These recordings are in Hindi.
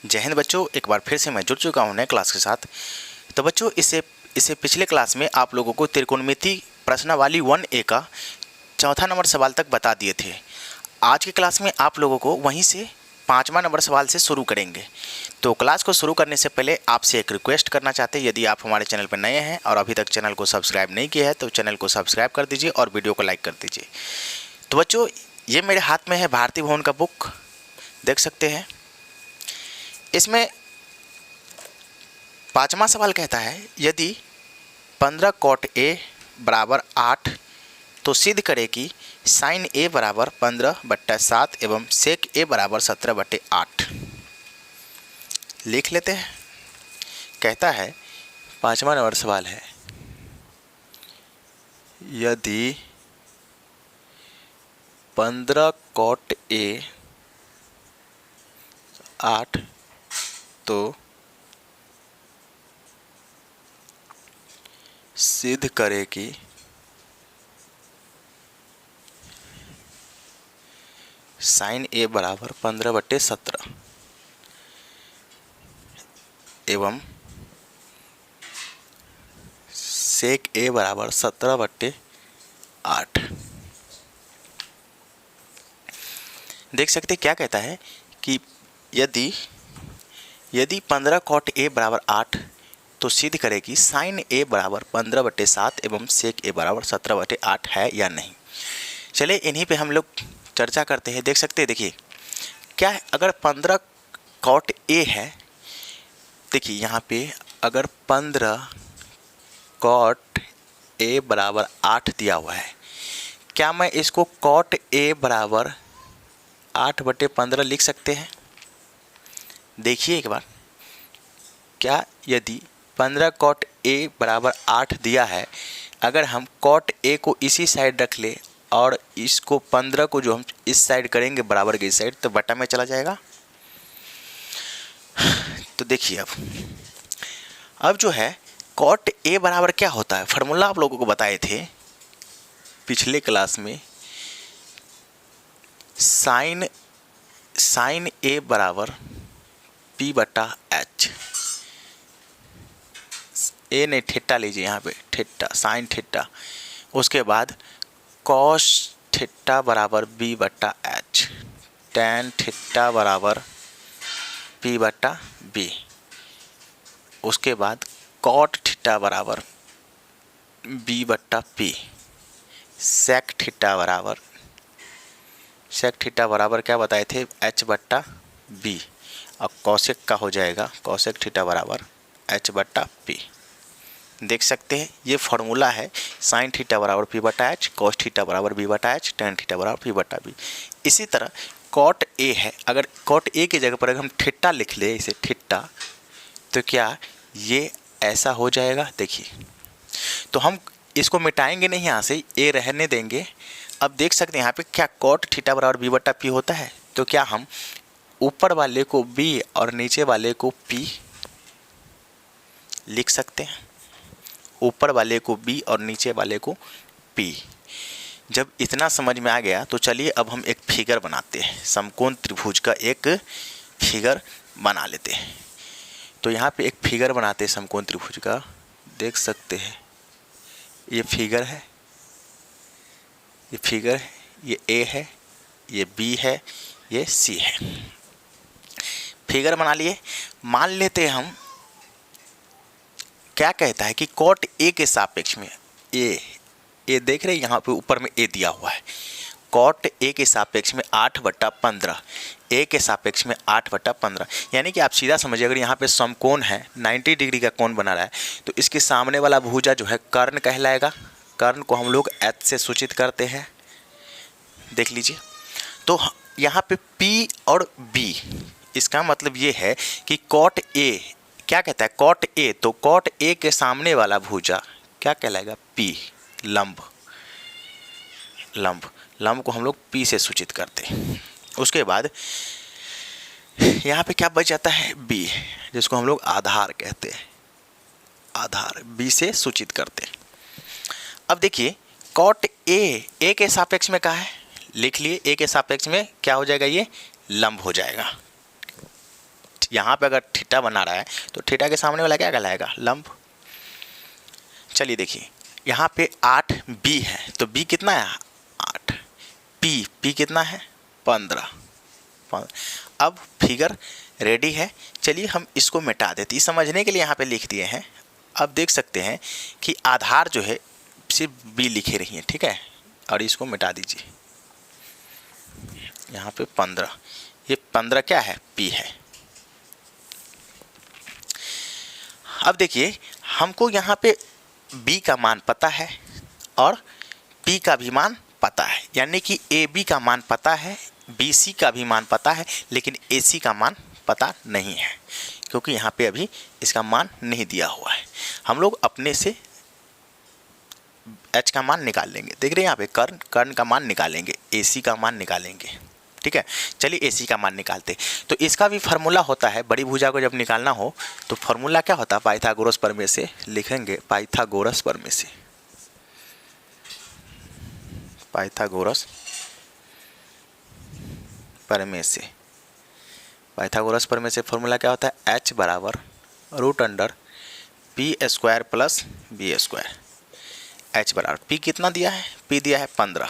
जय हिंद बच्चों, एक बार फिर से मैं जुड़ चुका हूँ नए क्लास के साथ। तो बच्चों इससे पिछले क्लास में आप लोगों को त्रिकोणमिति प्रश्नावली 1A का चौथा नंबर सवाल तक बता दिए थे। आज की क्लास में आप लोगों को वहीं से 5वां नंबर सवाल से शुरू करेंगे। तो क्लास को शुरू करने से पहले आपसे एक रिक्वेस्ट करना चाहते हैं, यदि आप हमारे चैनल पर नए हैं और अभी तक चैनल को सब्सक्राइब नहीं किया है तो चैनल को सब्सक्राइब कर दीजिए और वीडियो को लाइक कर दीजिए। तो बच्चों, ये मेरे हाथ में है भारती भवन का बुक, देख सकते हैं। इसमें 5वां सवाल कहता है, यदि 15 cot A बराबर 8 तो सिद्ध करे कि sin A बराबर 15/7 एवं sec A बराबर 17/8। लिख लेते हैं। कहता है 5वां नंबर सवाल है, यदि 15 cot A 8 तो सिद्ध करे कि sin A बराबर 15/17 एवं sec A बराबर 17/8। देख सकते क्या कहता है कि यदि 15 cot A बराबर 8 तो सिद्ध करे कि sin A बराबर 15/7 एवं sec A बराबर 17/8 है या नहीं। चलिए इन्हीं पे हम लोग चर्चा करते हैं। देख सकते हैं, देखिए क्या है, अगर 15 cot A है, देखिए यहाँ पे अगर 15 cot A बराबर 8 दिया हुआ है, क्या मैं इसको cot A बराबर 8/15 लिख सकते हैं? देखिए एक बार, क्या यदि 15 cot A बराबर 8 दिया है, अगर हम cot A को इसी साइड रख ले और इसको 15 को जो हम इस साइड करेंगे बराबर की साइड, तो बटा में चला जाएगा। तो देखिए अब जो है cot A बराबर क्या होता है, फार्मूला आप लोगों को बताए थे पिछले क्लास में। sin A बराबर P/H। ए नहीं, थीटा लीजिए यहाँ पे, थीटा, साइन थीटा। उसके बाद cos थीटा बराबर B/H, tan थीटा बराबर P/B। उसके बाद cot थीटा बराबर B/P। sec थीटा बराबर क्या बताए थे, H/B। और cosec का हो जाएगा cosec थीटा बराबर H/P। देख सकते हैं ये फॉर्मूला है, साइन थीटा बराबर P/H, cos थीटा बराबर B/H, tan थीटा बराबर P/B। इसी तरह cot A है, अगर cot A की जगह पर अगर हम थीटा लिख ले, इसे थीटा, तो क्या ये ऐसा हो जाएगा। देखिए, तो हम इसको मिटाएंगे नहीं, यहाँ से A रहने देंगे। अब देख सकते हैं यहाँ पे क्या cot थीटा बराबर B/P होता है, तो क्या हम ऊपर वाले को B और नीचे वाले को P लिख सकते हैं। ऊपर वाले को B और नीचे वाले को P। जब इतना समझ में आ गया तो चलिए अब हम एक फिगर बनाते हैं, समकोण त्रिभुज का एक फिगर बना लेते हैं। तो यहाँ पे एक फिगर बनाते हैं समकोण त्रिभुज का। देख सकते हैं ये फिगर है, ये A है, ये B है, ये C है। फिगर बना लिए। मान लेते हैं हम, क्या कहता है कि cot A के सापेक्ष में A देख रहे हैं, यहाँ पे ऊपर में A दिया हुआ है। cot A के सापेक्ष में 8/15, A के सापेक्ष में 8/15, यानी कि आप सीधा समझिए, अगर यहाँ पे समकोण है, 90 डिग्री का कोण बना रहा है, तो इसके सामने वाला भुजा जो है कर्ण कहलाएगा। कर्ण को हम लोग H से सूचित करते हैं। देख लीजिए, तो यहाँ पे P और B, इसका मतलब ये है कि cot A क्या कहता है, cot A, तो cot A के सामने वाला भुजा क्या कहलाएगा, P, लंब को हम लोग P से सूचित करते हैं। उसके बाद यहाँ पे क्या बच जाता है, B, जिसको हम लोग आधार कहते हैं, आधार B से सूचित करते हैं। अब देखिए cot A के सापेक्ष में क्या है, लिख लिए, A के सापेक्ष में क्या हो जाएगा, ये लंब हो जाएगा। यहाँ पे अगर थीटा बना रहा है तो थीटा के सामने वाला क्या कहलाएगा, लंब। चलिए देखिए यहाँ पे 8 बी है, तो बी कितना है 8, पी कितना है 15। अब फिगर रेडी है। चलिए हम इसको मिटा देते हैं, समझने के लिए यहाँ पे लिख दिए हैं। अब देख सकते हैं कि आधार जो है सिर्फ बी लिखे रही है, ठीक है, और इसको मिटा दीजिए। यहाँ पे 15, ये 15 क्या है, पी है। अब देखिए हमको यहाँ पे बी का मान पता है और पी का भी मान पता है, यानी कि ए बी का मान पता है, बी सी का भी मान पता है, लेकिन ए सी का मान पता नहीं है, क्योंकि यहाँ पे अभी इसका मान नहीं दिया हुआ है। हम लोग अपने से एच का मान निकाल लेंगे। देख रहे हैं यहाँ पे कर्ण का मान निकालेंगे, ए सी का मान निकालेंगे, ठीक है। चलिए ए सी का मान निकालते। तो इसका भी फार्मूला होता है, बड़ी भुजा को जब निकालना हो तो फार्मूला क्या होता है, पाइथागोरस प्रमेय से लिखेंगे, पाइथागोरस प्रमेय से, पाइथागोरस प्रमेय से, पाइथागोरस प्रमेय से फार्मूला क्या होता है, एच बराबर root under P square plus B square. H बराबर पी कितना दिया है, पी दिया है 15,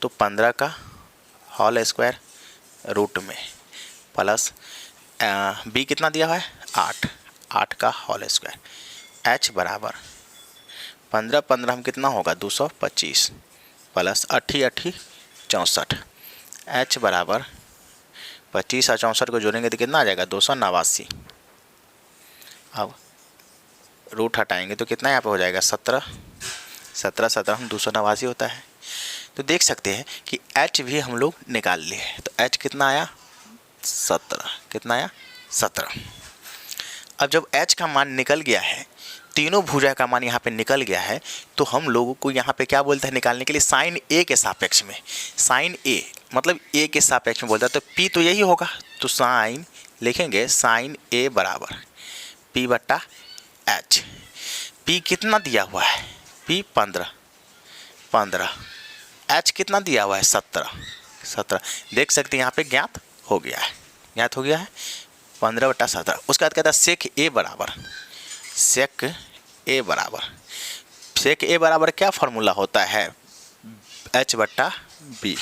तो 15 का होल स्क्वायर रूट में प्लस बी कितना दिया हुआ है 8 का होल स्क्वायर। एच बराबर 15 हम कितना होगा 225 प्लस 8 64। एच बराबर 25 और 64 को जोड़ेंगे तो कितना आ जाएगा 289। अब रूट हटाएंगे तो कितना यहाँ पे हो जाएगा 17 हम 289 होता है। तो देख सकते हैं कि h भी हम लोग निकाल लिए। तो h कितना आया 17, कितना आया 17। अब जब h का मान निकल गया है, तीनों भुजा का मान यहाँ पे निकल गया है, तो हम लोगों को यहाँ पे क्या बोलते हैं निकालने के लिए, साइन ए के सापेक्ष में, साइन ए मतलब ए के सापेक्ष में बोलता है। तो p तो यही होगा, तो साइन लिखेंगे साइन ए बराबर p बट्टा h। p कितना दिया हुआ है, p 15, h कितना दिया हुआ है 17। देख सकते हैं यहाँ पे ज्ञात हो गया है, 15/17। उसके बाद कहता है सेक ए बराबर क्या फार्मूला होता है, h बट्टा बी।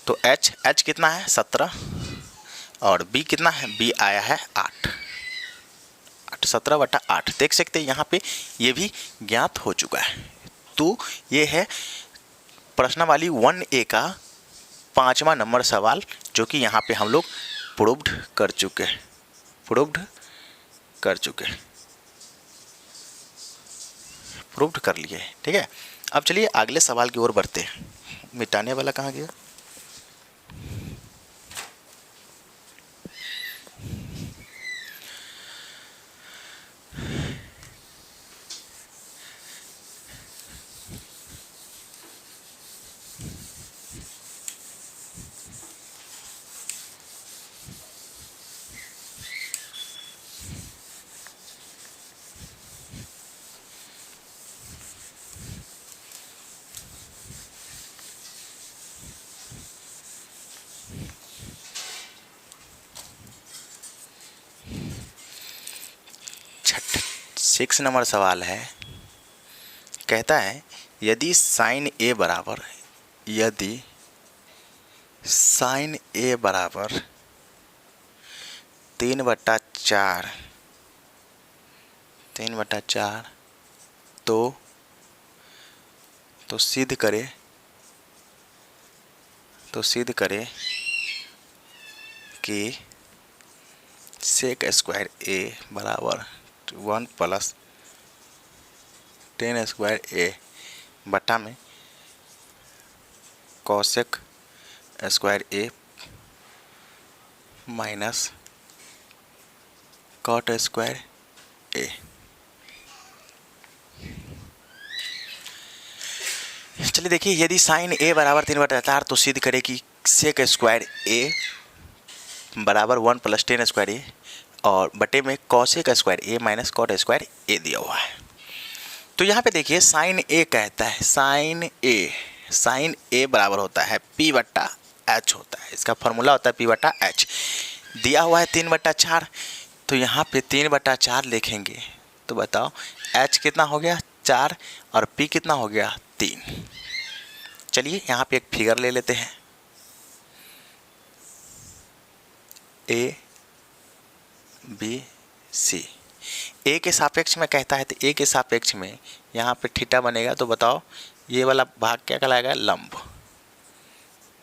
तो h कितना है 17 और b कितना है, b आया है 8, 17/8। देख सकते हैं यहाँ पे ये भी ज्ञात हो चुका है। तो ये है प्रश्नावली 1A का 5वां नंबर सवाल, जो कि यहाँ पे हम लोग प्रूव्ड कर चुके हैं, प्रूव्ड कर लिए, ठीक है। अब चलिए अगले सवाल की ओर बढ़ते हैं। मिटाने वाला कहाँ गया, सिक्स नंबर सवाल है। कहता है यदि साइन ए बराबर 3/4 तो सिद्ध करे कि सेक स्क्वायर ए बराबर 1 + tan स्क्वायर ए बटा में कॉसेक स्क्वायर ए माइनस कॉट स्क्वायर ए। चलिए देखिए, यदि साइन ए बराबर 3/4 तो सिद्ध करे कि सेक स्क्वायर ए बराबर 1 + tan स्क्वायर ए और बटे में कॉसेक स्क्वायर ए माइनस कॉट स्क्वायर ए दिया हुआ है। तो यहाँ पे देखिए साइन ए कहता है, साइन ए बराबर होता है p/h होता है, इसका फॉर्मूला होता है p/h। दिया हुआ है 3/4, तो यहाँ पे 3/4 लिखेंगे तो बताओ h कितना हो गया 4 और p कितना हो गया 3। चलिए यहाँ पे एक फिगर ले लेते हैं। ए बी सी, ए के सापेक्ष में कहता है तो ए के सापेक्ष में यहाँ पे थीटा बनेगा, तो बताओ ये वाला भाग क्या कहलाएगा लंब,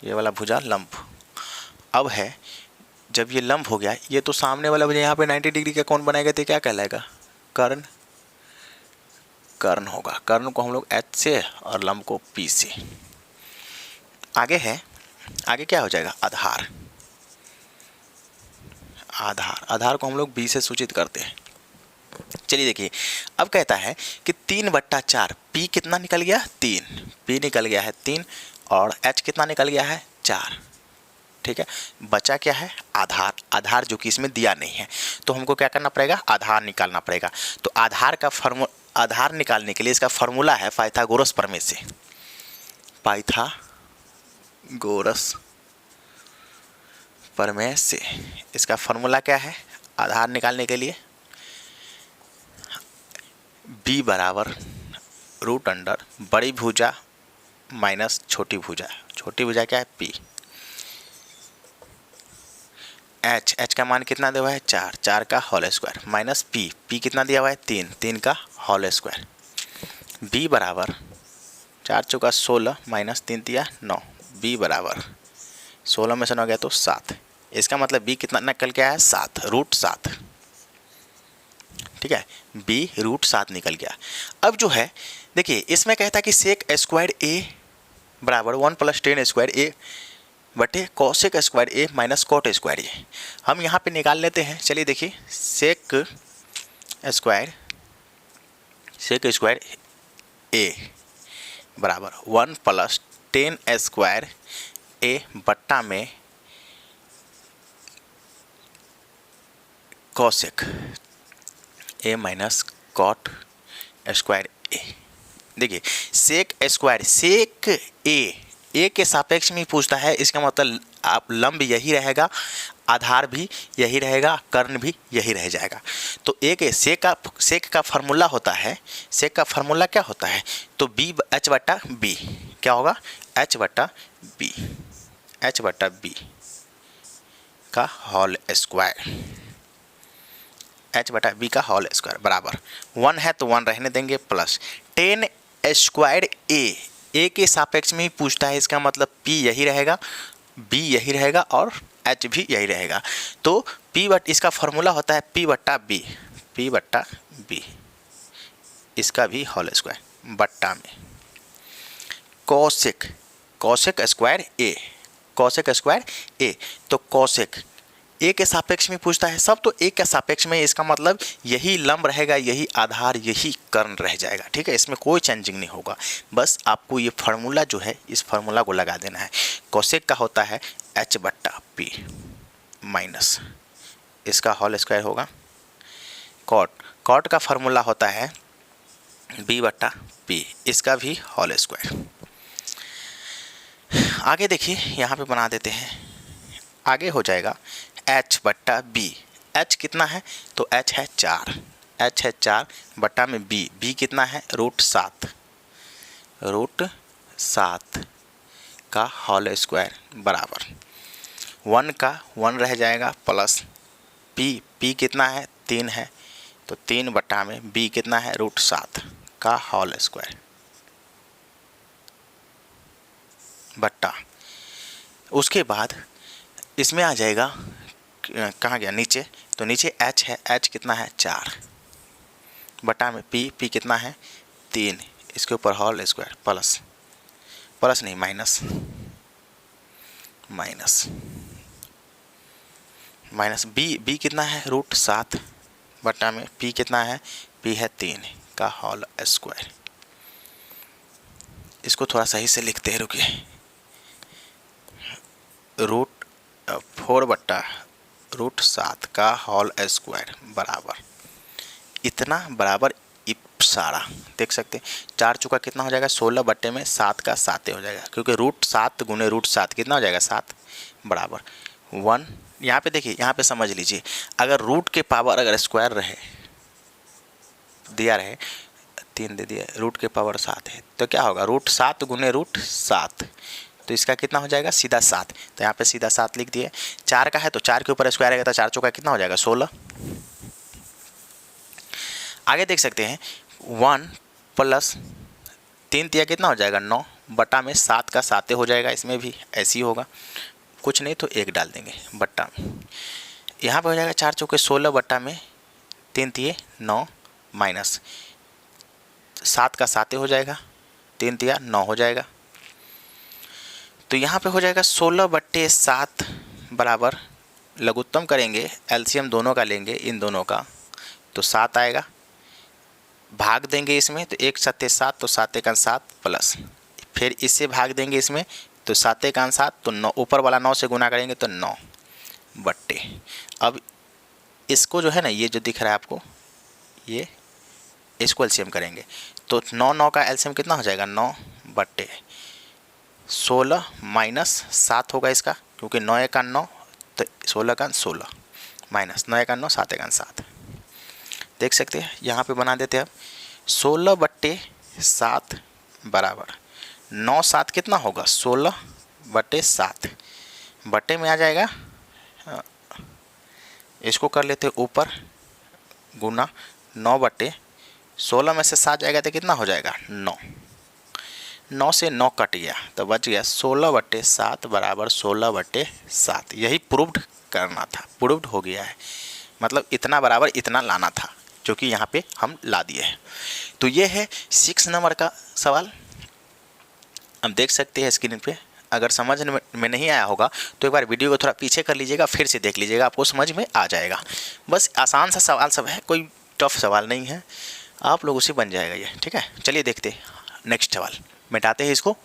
ये वाला भुजा लंब। अब है जब ये लंब हो गया, ये तो सामने वाला भुजा यहाँ पे 90 डिग्री का कोण बनाएगा तो क्या कहलाएगा कर्ण, कर्ण होगा। कर्ण को हम लोग एच से और लंब को पी से। आगे है, आगे क्या हो जाएगा आधार, आधार, आधार को हम लोग बी से सूचित करते हैं। चलिए देखिए अब कहता है कि 3/4, पी कितना निकल गया 3, पी निकल गया है 3 और एच कितना निकल गया है 4। ठीक है, बचा क्या है आधार, आधार जो कि इसमें दिया नहीं है, तो हमको क्या करना पड़ेगा आधार निकालना पड़ेगा। तो आधार का आधार निकालने के लिए इसका फॉर्मूला है पाइथागोरस प्रमेय से, पाइथागोरस प्रमेय से इसका फॉर्मूला क्या है आधार निकालने के लिए, b बराबर √अंडर बड़ी भुजा माइनस छोटी भुजा, छोटी भुजा क्या है p, h का मान कितना दिया हुआ है 4, 4 का होल स्क्वायर माइनस p कितना दिया हुआ है 3, 3 का होल स्क्वायर। b बराबर 4 चौका 16 माइनस 3 दिया 9, b बराबर 16 में से 9 गया तो 7। इसका मतलब b कितना निकल के आया 7, √7। ठीक है, b √7 निकल गया। अब जो है देखिए इसमें कहता है कि सेक स्क्वायर a बराबर 1 + tan स्क्वायर a बटे cosec square a minus cot square a। हम यहाँ पे निकाल लेते हैं। चलिए देखिए सेक स्क्वायर a बराबर 1 + tan स्क्वायर a बट्टा में cosec a minus cot square a। देखिए सेक स्क्वायर, सेक ए के सापेक्ष में पूछता है, इसका मतलब आप लंब यही रहेगा, आधार भी यही रहेगा, कर्ण भी यही रह जाएगा। तो ए के सेक का फार्मूला होता है, सेक का फार्मूला क्या होता है तो बी h/b क्या होगा h/b, h/b का होल स्क्वायर, h/b का होल स्क्वायर बराबर 1 है तो 1 रहने देंगे प्लस tan स्क्वायर a के सापेक्ष में ही पूछता है, इसका मतलब p यही रहेगा, b यही रहेगा और h भी यही रहेगा। तो इसका फॉर्मूला होता है p/b, इसका भी होल स्क्वायर बट्टा में कोसेक स्क्वायर a, तो कोसेक ए के सापेक्ष में पूछता है सब, तो ए के सापेक्ष में इसका मतलब यही लंब रहेगा, यही आधार, यही कर्ण रह जाएगा। ठीक है, इसमें कोई चेंजिंग नहीं होगा, बस आपको ये फार्मूला जो है इस फार्मूला को लगा देना है। कोसेक का होता है h/p माइनस इसका होल स्क्वायर होगा कॉट का फार्मूला होता है b/p, इसका भी होल स्क्वायर। आगे देखिए यहाँ पे बना देते हैं, आगे हो जाएगा h/b, h कितना है तो h है 4, बट्टा में b कितना है √7 का होल स्क्वायर बराबर 1 का 1 रह जाएगा प्लस p कितना है 3 है, तो 3 बट्टा में b कितना है √7 का होल स्क्वायर बट्टा। उसके बाद इसमें आ जाएगा कहाँ गया नीचे, तो नीचे h है, h कितना है 4 बटा में p कितना है 3, इसके ऊपर होल स्क्वायर प्लस नहीं माइनस b कितना है √7 बटा में p कितना है, p है 3 का होल स्क्वायर। इसको थोड़ा सही से लिखते हैं, रुकिए, √4/√7 का होल स्क्वायर बराबर इतना बराबर सारा देख सकते हैं 4 चुका कितना हो जाएगा 16 बट्टे में 7 का 7 हो जाएगा, क्योंकि √7 × √7 कितना हो जाएगा 7 बराबर 1, यहाँ पे देखिए, यहाँ पे समझ लीजिए, अगर रूट के पावर अगर स्क्वायर रहे, दिया रहे 3 दे दिया, रूट के पावर 7 है, तो क्या होगा, रूट 7 गुने रूट 7, तो इसका कितना हो जाएगा, सीधा 7। तो यहाँ पे सीधा 7 लिख दिए। 4 का है तो 4 के ऊपर स्क्वायर आएगा, तो 4 चौका कितना हो जाएगा, 16। आगे देख सकते हैं 1 प्लस 3 तिया कितना हो जाएगा, 9 बटा में 7 का 7 हो जाएगा, इसमें भी ऐसे ही होगा, कुछ नहीं तो 1 डाल देंगे बट्टा में। यहाँ पे हो जाएगा 4 चौके 16 बट्टा में 3 तिये 9 माइनस 7 का 7 हो जाएगा, 3 तिया 9 हो जाएगा। तो यहाँ पे हो जाएगा 16/7 बराबर, लघुत्तम करेंगे, एलसीएम दोनों का लेंगे, इन दोनों का, तो 7 आएगा। भाग देंगे इसमें तो 1 7 7, तो 7 1 7 प्लस, फिर इससे भाग देंगे इसमें तो 7 1 7, तो 9 ऊपर वाला 9 से गुना करेंगे तो 9 बट्टे। अब इसको जो है ना, ये जो दिख रहा है आपको, ये इसको एलसीएम करेंगे तो 9 9 का एलसीएम कितना हो जाएगा, 9 बट्टे 16 माइनस 7 होगा इसका, क्योंकि 9 1 9, तो 16 का 16 माइनस 9 1 9 7 1 7। देख सकते हैं, यहाँ पे बना देते हैं अब 16/7 बराबर 9 7 कितना होगा, 16/7 बट्टे में आ जाएगा, इसको कर लेते ऊपर गुना 9/16 में से 7 जाएगा तो कितना हो जाएगा, 9। 9 से 9 कट गया तो बच गया 16/7 बराबर 16/7। यही प्रूव्ड करना था, प्रूव्ड हो गया है, मतलब इतना बराबर इतना लाना था, जो कि यहाँ पे हम ला दिए हैं। तो ये है 6 नंबर का सवाल। हम देख सकते हैं स्क्रीन पे, अगर समझ में नहीं आया होगा तो एक बार वीडियो को थोड़ा पीछे कर लीजिएगा, फिर से देख लीजिएगा, आपको समझ में आ जाएगा। बस आसान सा सवाल सब है, कोई टफ सवाल नहीं है, आप लोगों से बन जाएगा ये, ठीक है। चलिए देखते नेक्स्ट सवाल, मिटाते हैं इसको।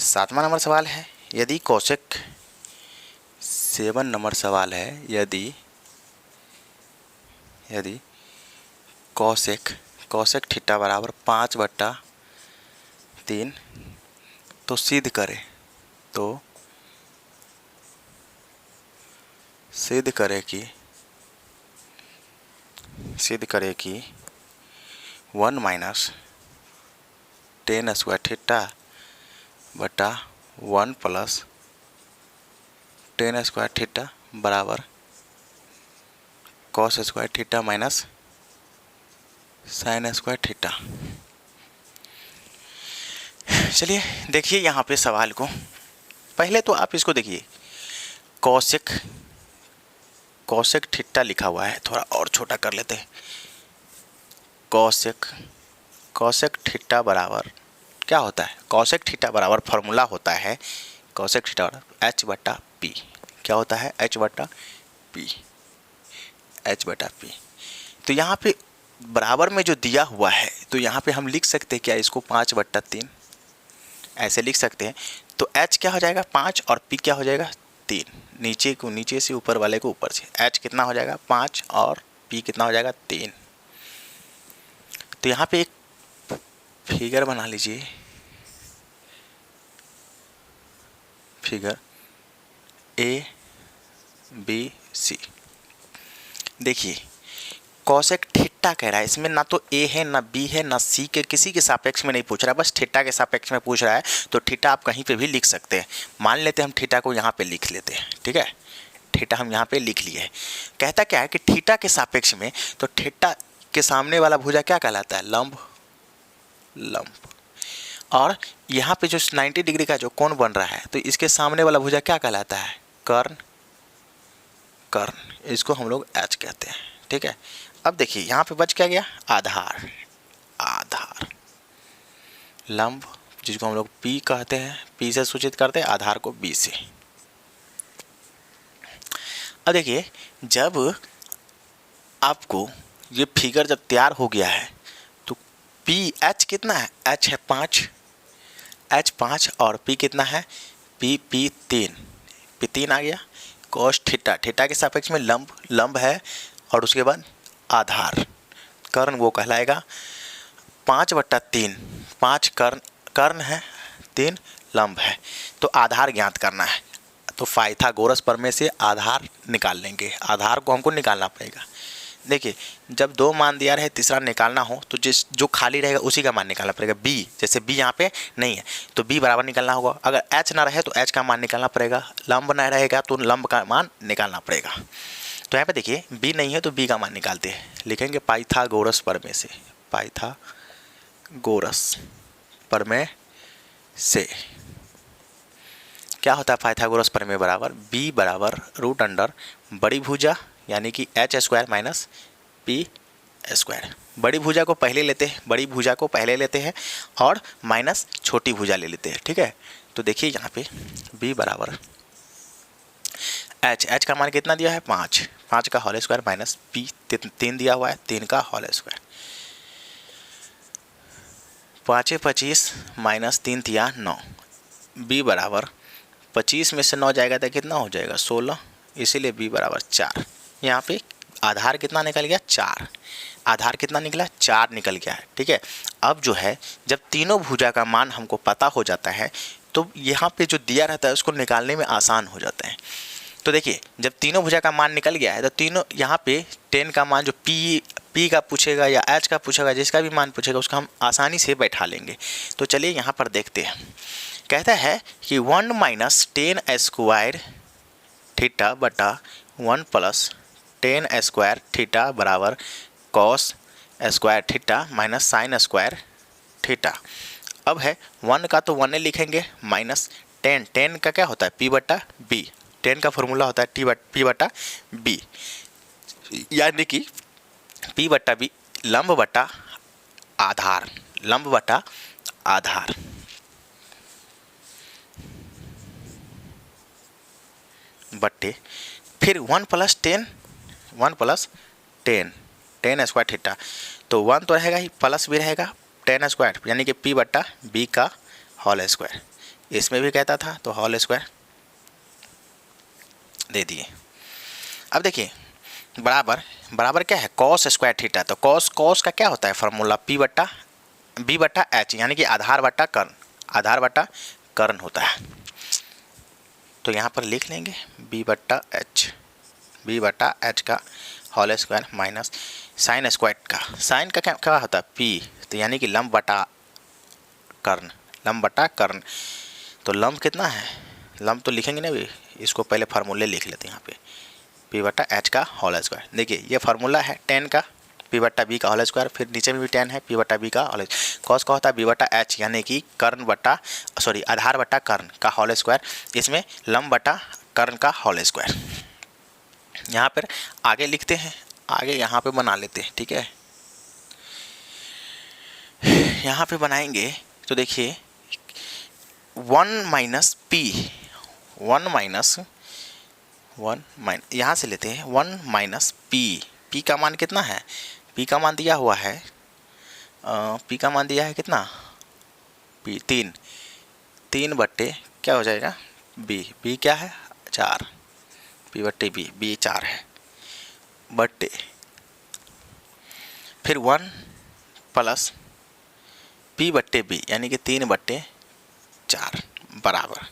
सातवां नंबर सवाल है, यदि कौशिक 7 नंबर सवाल है, यदि कौशिक थीटा बराबर 5/3 तो सिद्ध करें, सिद्ध करे कि 1 माइनस टेन स्क्वायर थीटा बटा 1 प्लस टेन स्क्वायर थीटा बराबर cos square theta minus sine square theta. चलिए देखिए यहाँ पे सवाल को, पहले तो आप इसको देखिए, कौशिक थीटा लिखा हुआ है, थोड़ा और छोटा कर लेते हैं। कौशिक थीटा बराबर क्या होता है, कौशिक थीटा बराबर फॉर्मूला होता है, कौशिक थीटा बराबर h/p। क्या होता है, h/p। तो यहाँ पे बराबर में जो दिया हुआ है, तो यहाँ पे हम लिख सकते हैं क्या, इसको 5/3 ऐसे लिख सकते हैं। तो h क्या हो जाएगा 5 और p क्या हो जाएगा 3, नीचे को नीचे से, ऊपर वाले को ऊपर से, h कितना हो जाएगा 5 और p कितना हो जाएगा 3। तो यहाँ पे एक फिगर बना लीजिए, फिगर ABC। देखिए कौशिक थीटा कह रहा है, इसमें ना तो A है ना B है ना C के किसी के सापेक्ष में नहीं पूछ रहा है, बस थीटा के सापेक्ष में पूछ रहा है। तो थीटा आप कहीं पे भी लिख सकते हैं, मान लेते हैं हम थीटा को यहाँ पे लिख लेते हैं, ठीक है, थीटा हम यहाँ पे लिख लिए। कहता क्या है कि थीटा के सापेक्ष में, तो थीटा के सामने वाला भुजा क्या कहलाता है, लंब। और यहाँ पे जो 90 डिग्री का जो कोण बन रहा है, तो इसके सामने वाला भुजा क्या कहलाता है, कर्ण। इसको हम लोग h कहते हैं, ठीक है। अब देखिए यहाँ पे बच क्या गया, आधार। आधार लंब जिसको हम लोग P कहते हैं, P से सूचित करते हैं, आधार को B से। अब देखिए जब आपको ये फिगर जब तैयार हो गया है तो H कितना है, H है 5, H 5 और P कितना है, P 3 आ गया। cos थीटा, थीटा के सापेक्ष में लंब है और उसके बाद आधार, कर्ण वो कहलाएगा 5/3, 5 कर्ण है, 3 लंब है। तो आधार ज्ञात करना है, तो पाइथागोरस प्रमेय से आधार निकाल लेंगे। आधार को हमको निकालना पड़ेगा। देखिए जब 2 मान दिया रहे, तीसरा निकालना हो तो जो खाली रहेगा उसी का मान निकालना पड़ेगा। B, जैसे B यहाँ पे नहीं है तो B बराबर निकालना होगा। अगर H ना रहे तो H का मान निकालना पड़ेगा। लंब नहीं रहेगा तो लंब का मान निकालना पड़ेगा। तो यहाँ पे देखिए B नहीं है तो B का मान निकालते हैं, लिखेंगे पाइथागोरस प्रमेय से। पाइथागोरस प्रमेय से क्या होता है, पाइथागोरस प्रमेय बराबर B बराबर रूट अंडर बड़ी भुजा यानी कि H² माइनस P²। बड़ी भुजा को पहले लेते हैं, और माइनस छोटी भुजा ले लेते हैं, ठीक है। तो देखिए यहाँ पे B बराबर H का मान कितना दिया है, 5 का होल स्क्वायर माइनस P 3 दिया हुआ है, 3 का होल स्क्वायर। 5 25 माइनस 3 दिया 9। B बराबर 25 में से 9 जाएगा तो कितना हो जाएगा, 16, इसीलिए B बराबर 4। यहाँ पे आधार कितना निकल गया, 4। आधार कितना निकला, 4 निकल गया है, ठीक है। अब जो है जब तीनों भुजा का मान हमको पता हो जाता है तो यहाँ पे जो दिया रहता है उसको निकालने में आसान हो जाता है। तो देखिए जब तीनों भुजा का मान निकल गया है तो तीनों यहाँ पे 10 का मान जो P का पूछेगा या H का पूछेगा, जिसका भी मान पूछेगा उसका हम आसानी से बैठा लेंगे। तो चलिए यहाँ पर देखते हैं। कहता है कि 1 माइनस 10 स्क्वायर थीटा बटा 1 प्लस 10 स्क्वायर थीटा बराबर cos square theta minus sine square theta. अब है 1 का तो 1 लिखेंगे, माइनस 10 का क्या होता है, P/B। 10 का फॉर्मूला होता है P/B, यानी कि P/B लंब बटा आधार, लंब बटा आधार। बट्टे फिर 1 प्लस 10 स्क्वायर थीटा, तो 1 तो रहेगा ही, प्लस भी रहेगा 10 स्क्वायर यानी कि P/B का होल स्क्वायर। इसमें भी कहता था तो होल स्क्वायर दे दिए। अब देखिए बराबर क्या है, कॉस स्क्वायर थीटा। तो कॉस का क्या होता है फॉर्मूला, B/H यानी कि आधार बटा कर्ण होता है। तो यहाँ पर लिख लेंगे B/H का whole square minus sine square का, साइन का क्या होता है P, तो यानी कि लंब बटा कर्ण। तो लंब कितना है, लंब तो लिखेंगे ना भी, इसको पहले फार्मूले लिख लेते हैं यहाँ पे, P/H का होल स्क्वायर। देखिए ये फार्मूला है 10 का P/B का होल स्क्वायर, फिर नीचे में भी 10 है P/B का होल। कॉस का होता है B/H यानी कि आधार बटा कर्ण का होल स्क्वायर, इसमें लंब बटा कर्ण का होल स्क्वायर। यहाँ पर आगे लिखते हैं, आगे यहाँ पे बना लेते हैं, ठीक है। यहाँ पे बनाएंगे तो देखिए 1 माइनस यहाँ से लेते हैं 1 माइनस P का मान कितना है, P का मान दिया हुआ है, कितना, P 3 बट्टे क्या हो जाएगा B क्या है 4, P/B B 4 है, बट्टे फिर 1 प्लस P/B यानी कि 3/4 बराबर,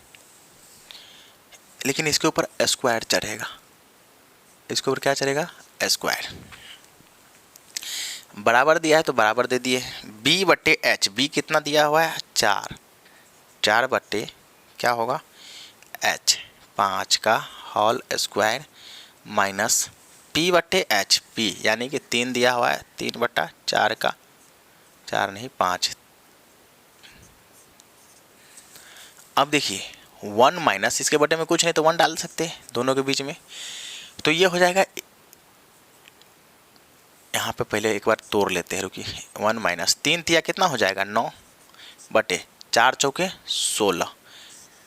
लेकिन इसके ऊपर स्क्वायर चढ़ेगा, इसके ऊपर क्या चढ़ेगा, स्क्वायर। बराबर दिया है तो बराबर दे दिए। B/H, B कितना दिया हुआ है 4 बट्टे क्या होगा H 5 का whole square minus P/H, P यानी कि 3 दिया हुआ है, 3/4 का 4 नहीं 5। अब देखिए 1 माइनस, इसके बटे में कुछ नहीं तो 1 डाल सकते हैं दोनों के बीच में, तो ये हो जाएगा यहाँ पे पहले एक बार तोड़ लेते हैं, रुकिए। 1 माइनस 3 तिया कितना हो जाएगा 9 बटे 4 चौके 16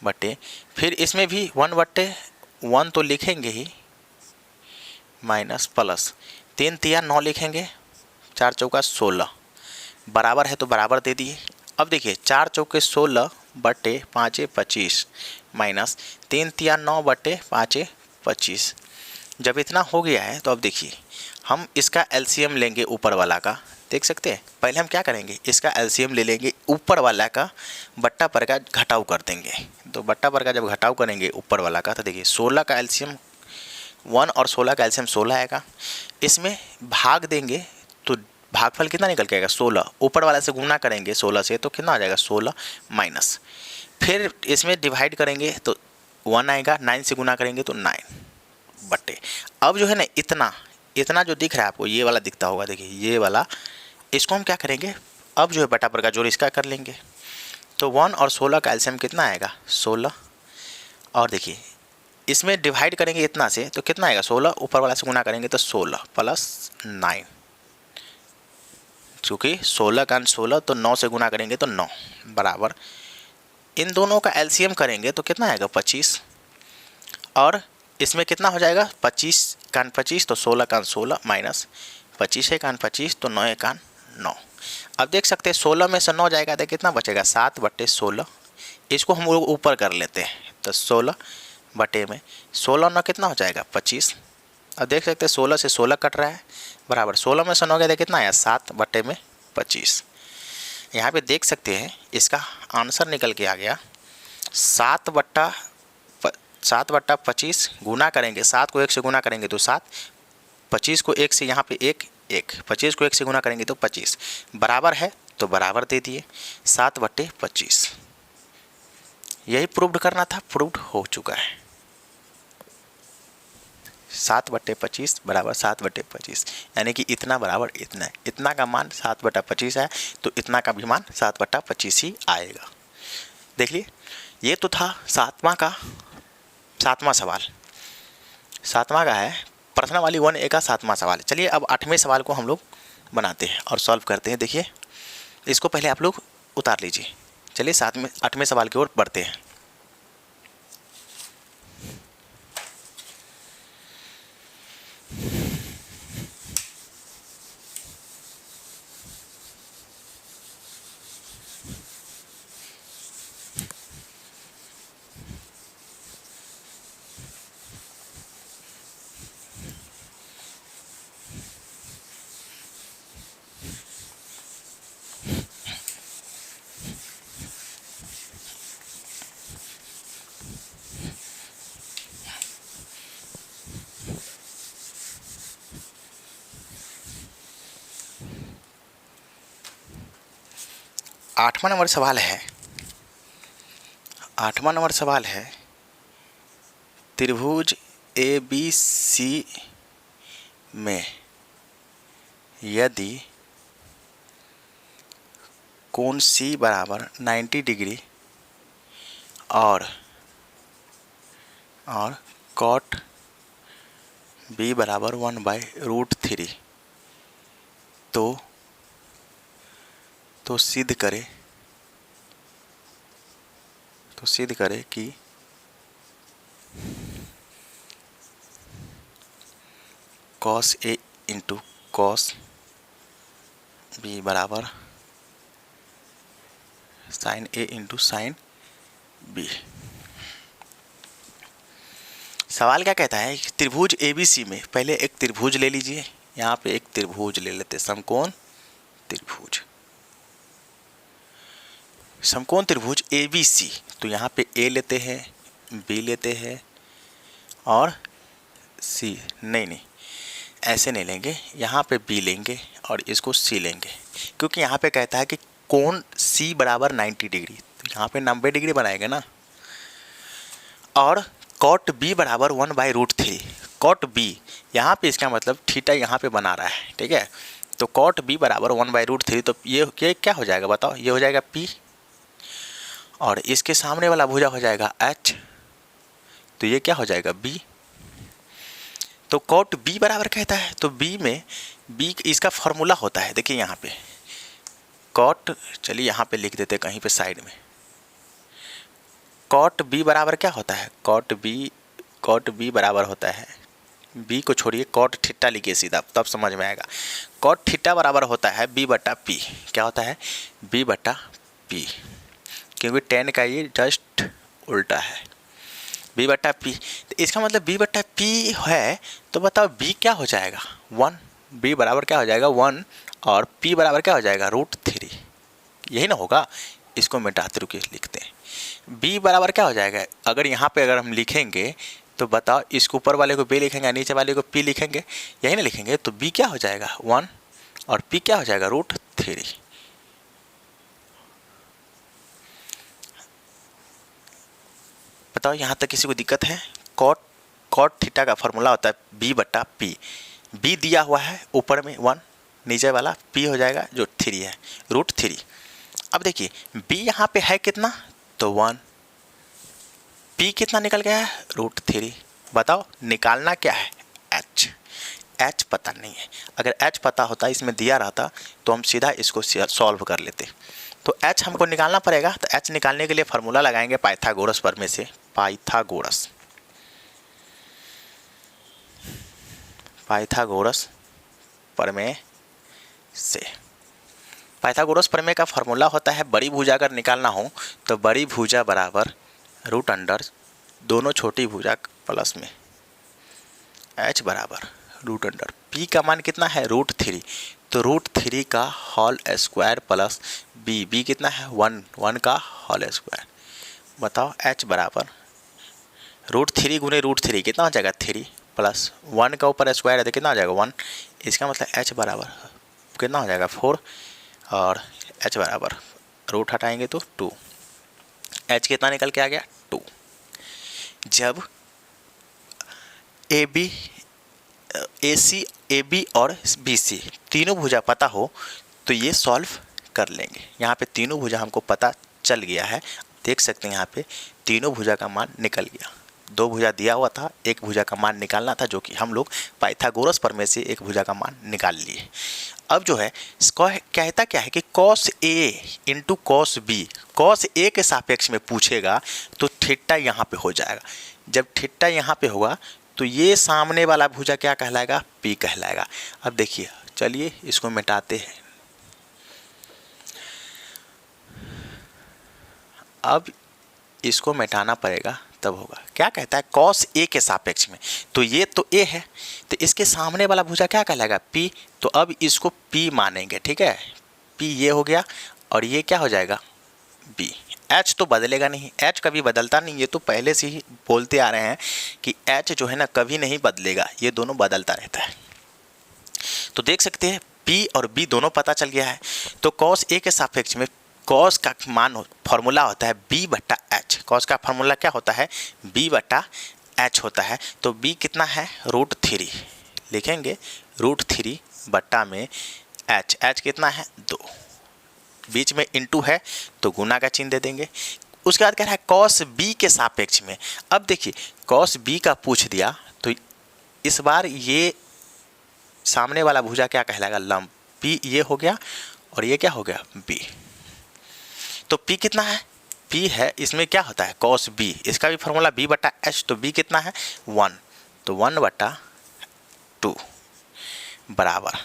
बटे, फिर इसमें भी 1 बटे 1 तो लिखेंगे ही, माइनस प्लस 3 तिया 9 लिखेंगे, 4 चौका 16 बराबर है तो बराबर दे दिए। अब देखिए 4 चौके 16 बटे 5 25 माइनस 3 तिया 9 बटे 5 25। जब इतना हो गया है तो अब देखिए हम इसका एलसीएम लेंगे ऊपर वाला का, देख सकते हैं। पहले हम क्या करेंगे, इसका एलसीएम ले लेंगे ऊपर वाला का, बट्टा पर का घटाव कर देंगे। तो बट्टा पर का जब घटाव करेंगे ऊपर वाला का, तो देखिए 16 का एलसीएम 1 और 16 का एलसीएम 16 आएगा। इसमें भाग देंगे तो भागफल कितना निकल के आएगा 16, ऊपर वाला से गुना करेंगे 16 से तो कितना आ जाएगा 16 माइनस, फिर इसमें डिवाइड करेंगे तो 1 आएगा, 9 से गुना करेंगे तो 9 बटे। अब जो है ना इतना जो दिख रहा है आपको, ये वाला दिखता होगा, देखिए ये वाला, इसको हम क्या करेंगे, अब जो है बटा पर का जोड़ इसका कर लेंगे। तो 1 और 16 का एलसीएम कितना आएगा 16, और देखिए इसमें डिवाइड करेंगे इतना से तो कितना आएगा 16, ऊपर वाला से गुना करेंगे तो 16 प्लस 9, क्योंकि 16 का 16 तो 9 से गुना करेंगे तो 9 बराबर, इन दोनों का एलसीएम करेंगे तो कितना आएगा 25, और इसमें कितना हो जाएगा 25 कान 25 तो 16 कान 16 माइनस 25 है कान 25 तो 9 कान 9। अब देख सकते हैं 16 में से 9 जाएगा तो कितना बचेगा 7 बटे 16, इसको हम लोग ऊपर कर लेते हैं तो 16 बटे में 16 9 कितना हो जाएगा 25। अब देख सकते हैं 16 से 16 कट रहा है बराबर, 16 में से 9 गया तो कितना आया 7 बटे में 25। यहाँ पे देख सकते हैं इसका आंसर निकल के आ गया 7 बट्टा 25 गुना करेंगे, 7 को 1 से गुना करेंगे तो 7, 25 को 1 से यहाँ पे 1 25 को 1 से गुना करेंगे तो 25 बराबर है तो बराबर दे दिए 7 बटे 25। यही प्रूव्ड करना था, प्रूव्ड हो चुका है। 7 बटे 25 बराबर 7 बटे 25, यानी कि इतना बराबर इतना है, इतना का मान 7 बटा 25 है तो इतना का भी मान 7 बटा 25 ही आएगा। देख लिए, ये तो था सातवां सवाल, सातवां का है प्रश्नावली 1A का 7वां सवाल। चलिए अब 8वें सवाल को हम लोग बनाते हैं और सॉल्व करते हैं। देखिए इसको पहले आप लोग उतार लीजिए। चलिए 8वें सवाल की ओर बढ़ते हैं। आठवां नंबर सवाल है त्रिभुज ABC में यदि कोण C बराबर 90 डिग्री और कॉट B बराबर 1/√3 तो सिद्ध करे कि cos A into cos B बराबर sin A into sin B। सवाल क्या कहता है कि त्रिभुज ABC में, पहले एक त्रिभुज ले लीजिए, यहाँ पे एक त्रिभुज ले लेते, समकोण त्रिभुज ABC। तो यहाँ पे A लेते हैं, B लेते हैं और C, नहीं ऐसे नहीं लेंगे, यहाँ पे B लेंगे और इसको C लेंगे, क्योंकि यहाँ पे कहता है कि कोण C बराबर 90 डिग्री, तो यहाँ पे 90 डिग्री बनाएंगे ना, और कॉट B बराबर 1/√3। कॉट B यहाँ पे इसका मतलब थीटा यहाँ पे बना रहा है, ठीक है। तो कॉट B बराबर 1/√3, तो ये क्या हो जाएगा बताओ, ये हो जाएगा P और इसके सामने वाला भुजा हो जाएगा H, तो ये क्या हो जाएगा B। तो कॉट B बराबर कहता है, तो B में बी इसका फॉर्मूला होता है, देखिए यहाँ पे कॉट, चलिए यहाँ पे लिख देते कहीं पे साइड में, कॉट बी बराबर क्या होता है, कॉट बी बराबर होता है, बी को छोड़िए कॉट थीटा लिखिए सीधा, तब समझ में आएगा। कॉट थीटा बराबर होता है बी बटा पी, क्या होता है बी बटा पी, क्योंकि टेन का ये जस्ट उल्टा है, बी बटा पी। तो इसका मतलब बी बटा पी है, तो बताओ बी क्या हो जाएगा 1, बी बराबर क्या हो जाएगा 1 और पी बराबर क्या हो जाएगा √3, यही ना होगा। इसको मिटाते रुकिए लिखते हैं, बी बराबर क्या हो जाएगा, अगर यहाँ पे अगर हम लिखेंगे तो बताओ इसके ऊपर वाले को बी लिखेंगे, नीचे वाले को पी लिखेंगे, यही ना लिखेंगे, तो बी क्या हो जाएगा 1 और पी क्या हो जाएगा √3। बताओ यहाँ तक किसी को दिक्कत है। कॉट थीटा का फॉर्मूला होता है बी बटा पी, बी दिया हुआ है ऊपर में 1, नीचे वाला पी हो जाएगा जो 3 है √3। अब देखिए बी यहाँ पे है कितना, तो 1, पी कितना निकल गया है √3। बताओ निकालना क्या है एच पता नहीं है, अगर एच पता होता इसमें दिया रहता तो हम सीधा इसको सॉल्व कर लेते। तो एच हमको निकालना पड़ेगा, तो एच निकालने के लिए फार्मूला लगाएंगे पाइथागोरस प्रमेय से, पाइथागोरस प्रमेय से। पाइथागोरस प्रमेय का फार्मूला होता है, बड़ी भुजा अगर निकालना हो तो बड़ी भुजा बराबर √, दोनों छोटी भुजा प्लस में h बराबर √, p का मान कितना है √3, तो √3 का होल स्क्वायर प्लस b कितना है 1 का होल स्क्वायर। बताओ h बराबर √3 गुने √3 कितना हो जाएगा 3 प्लस 1 का ऊपर स्क्वायर है तो कितना हो जाएगा 1, इसका मतलब h बराबर कितना हो जाएगा 4 और h बराबर रूट हटाएंगे तो 2, h कितना निकल के आ गया 2। जब ए बी और बी सी तीनों भुजा पता हो तो ये सॉल्व कर लेंगे। यहाँ पे तीनों भुजा हमको पता चल गया है, देख सकते हैं यहाँ पे तीनों भुजा का मान निकल गया, 2 भुजा दिया हुआ था, एक भुजा का मान निकालना था, जो कि हम लोग पाइथागोरस प्रमेय से एक भुजा का मान निकाल लिए। अब जो है कहता क्या है कि cos A into cos B, cos A के सापेक्ष में पूछेगा तो थीटा यहाँ पे हो जाएगा। जब थीटा यहाँ पे होगा तो ये सामने वाला भुजा क्या कहलाएगा P कहलाएगा। अब देखिए चलिए इसको मिटाते हैं। अब इसको मिटाना पड़ेगा तब होगा। क्या कहता है cos A के सापेक्ष में, तो ये तो A है तो इसके सामने वाला भुजा क्या कहलाएगा P, तो अब इसको P मानेंगे, ठीक है, P ये हो गया और ये क्या हो जाएगा B। H तो बदलेगा नहीं, H कभी बदलता नहीं, ये तो पहले से ही बोलते आ रहे हैं कि H जो है ना कभी नहीं बदलेगा, ये दोनों बदलता रहता है। तो देख सकते हैं P और B दोनों पता चल गया है। तो cos A के सापेक्ष में cos का मान फॉर्मूला होता है b बटा h, cos का फॉर्मूला क्या होता है b बटा h होता है। तो b कितना है √3 लिखेंगे, √3 बट्टा में h कितना है 2, बीच में इंटू है तो गुना का चिन्ह दे देंगे। उसके बाद कह रहा है cos b के सापेक्ष में। अब देखिए cos b का पूछ दिया तो इस बार ये सामने वाला भुजा क्या कहलाएगा लंब, p ये हो गया और ये क्या हो गया b। तो p कितना है, p है इसमें क्या होता है cos b, इसका भी फॉर्मूला b बटा h, तो b कितना है 1, तो 1 बटा 2 बराबर।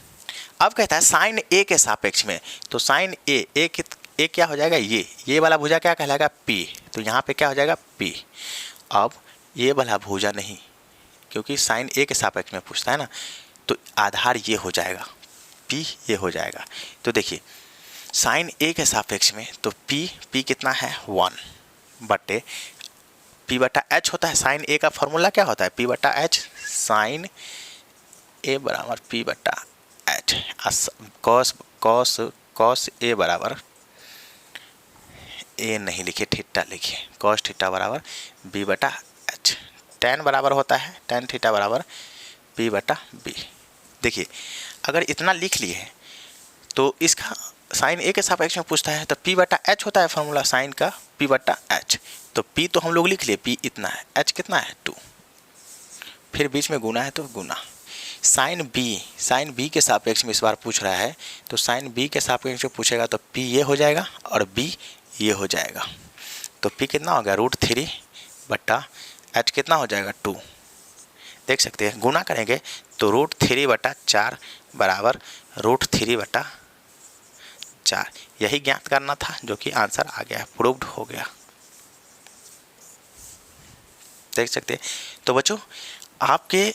अब कहता है साइन a के सापेक्ष में, तो साइन a क्या हो जाएगा ये वाला भुजा क्या कहलाएगा p, तो यहाँ पे क्या हो जाएगा p। अब ये वाला भुजा नहीं, क्योंकि साइन a के सापेक्ष में पूछता है ना, तो आधार ये हो जाएगा p, ये हो जाएगा। तो देखिए साइन a के सापेक्ष में तो p कितना है 1 बटे p बटा h होता है। साइन a का फॉर्मूला क्या होता है p बटा h, साइन a बराबर p बटा h, cos a बराबर a नहीं लिखिए थीटा लिखिए, cos थीटा बराबर b बटा h, tan बराबर होता है tan थीटा बराबर p बटा b। देखिए अगर इतना लिख लिए तो इसका साइन a के सापेक्ष में पूछता है तो p बटा h होता है फॉर्मूला साइन का p बटा h, तो p तो हम लोग लिख लिए p इतना है, h कितना है 2, फिर बीच में गुना है तो गुना। साइन बी के सापेक्ष में इस बार पूछ रहा है, तो साइन बी के सापेक्ष में पूछेगा तो पी ये हो जाएगा और बी ये हो जाएगा। तो पी कितना हो गया √3 बट्टा एच कितना हो जाएगा 2। देख सकते हैं गुना करेंगे तो √3 बटा 4 बराबर √3 बटा 4। यही ज्ञात करना था जो कि आंसर आ गया, प्रूव्ड हो गया। देख सकते हैं। तो बच्चों आपके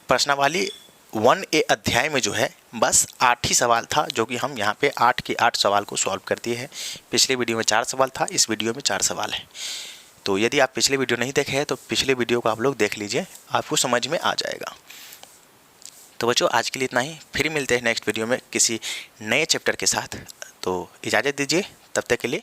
प्रश्नावली 1A अध्याय में जो है बस 8 ही सवाल था, जो कि हम यहाँ पे 8 के 8 सवाल को सॉल्व कर दिए हैं। पिछले वीडियो में 4 सवाल था, इस वीडियो में 4 सवाल है। तो यदि आप पिछले वीडियो नहीं देखे हैं तो पिछले वीडियो को आप लोग देख लीजिए, आपको समझ में आ जाएगा। तो बच्चों आज के लिए इतना ही, फिर मिलते हैं नेक्स्ट वीडियो में किसी नए चैप्टर के साथ। तो इजाज़त दीजिए, तब तक के लिए